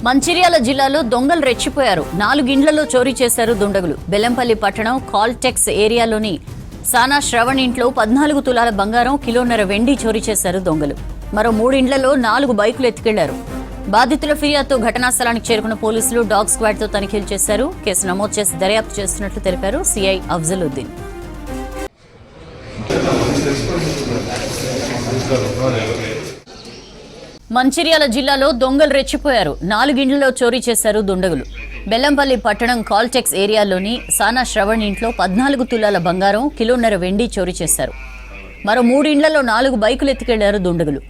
మంచిర్యాల జిల్లాలో దొంగలు రెచ్చిపోయారు. 4 ఇండ్లలో చోరీ చేశారు దుండగులు. బెల్లంపల్లి పట్టణం కాల్టెక్స్ ఏరియాలోని సానా శ్రవణ్ ఇంట్లో 14 తులాల బంగారం, కిలోన్నర వెండి చోరీ చేశారు దొంగలు. మరో 3 ఇండ్లలో 4 బైకులు ఎత్తుకెళ్లారు. బాధితుల ఫిర్యాదుతో ఘటనా స్థలానికి చేరుకున్న పోలీసులు డాగ్ స్క్వాడ్ తో తనిఖీలు చేశారు. కేసు నమోదు చేసి దర్యాప్తు చేస్తున్నట్లు తెలిపారు సిఐ అఫ్జలుద్దీన్. మంచిర్యాల జిల్లాలో దొంగలు రెచ్చిపోయారు. 4 ఇండ్లలో చోరీ చేశారు దుండగులు. బెల్లంపల్లి పట్టణం కాల్టెక్స్ ఏరియాలోని సానా శ్రవణ్ ఇంట్లో 14 తులాల బంగారం, కిలోన్నర వెండి చోరీ చేశారు. మరో 3 ఇండ్లలో 4 బైకులు ఎత్తుకెళ్లారు దుండగులు.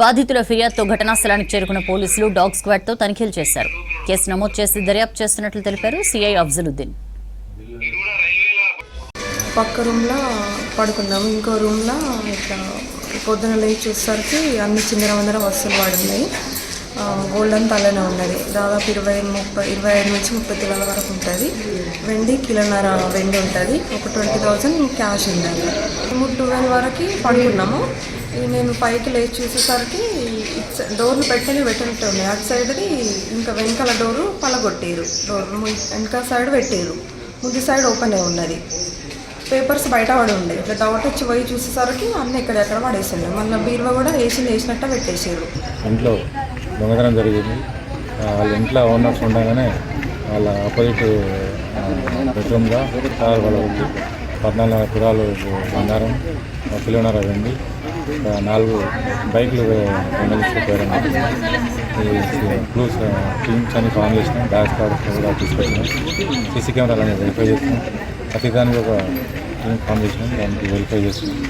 బాధితుల ఫిర్యాదుతో ఘటనా స్థలానికి చేరుకున్న పోలీసులు డాగ్ స్క్వాడ్ తో తనిఖీలు చేశారు. కేసు నమోదు చేసి దర్యాప్తు చేస్తున్నట్లు తెలిపారు సిఐ అఫ్జలుద్దీన్. పక్క రూమ్లో పడుకున్నాము. ఇంకో రూమ్లో ఇట్లా పొద్దున లేచి చూసేసరికి అన్ని చిన్నర వందర వస్తువులు వాడున్నాయి. గోల్డ్ అంతా అలానే ఉన్నది. దాదాపు 25 నుంచి 30 తులాల వరకు ఉంటుంది. వెండి కిలోన్నర వెండి ఉంటుంది. ఒక 20,000 క్యాష్ ఉంది. మేము 12 వరకు పడుకున్నాము. నేను పైకి లేచి చూసేసరికి డోర్లు పెట్టినట్టు ఉన్నాయి. అటు సైడ్ది ఇంకా వెనకాల డోరు పలగొట్టారు. డోర్ వెనకాల సైడ్ పెట్టారు. ముందు సైడ్ ఓపెన్ అయి ఉన్నది. పేపర్స్ బయట పడి ఉండే. ఇట్లా డౌట్ వచ్చి పోయి చూసేసరికి అన్నీ ఎక్కడెక్కడ పడేసిండే. మళ్ళీ బీరువా కూడా వేసినట్టు పెట్టేసారు. ఇంట్లో దొంగతనం జరిగింది. వాళ్ళ ఇంట్లో ఓనర్స్ ఉండగానే వాళ్ళ ఆపోజిట్ బెడ్రూమ్గా కారు పడగొట్టి 14 తులాలు బంగారం, కిలోన్నర వెండి, 4 బైకులు దొంగలించుకుపోయారని క్లూస్ టీమ్స్ అని ఫామ్ చేసినాం. డాష్ కార్డ్ కూడా తీసుకొచ్చినాం. సీసీ కెమెరాలు అనేది వెరిఫై చేస్తున్నాం. ప్రతిదానికి ఒక టీం ఫామ్ చేసినాం. దానికి వెరిఫై చేస్తున్నాం.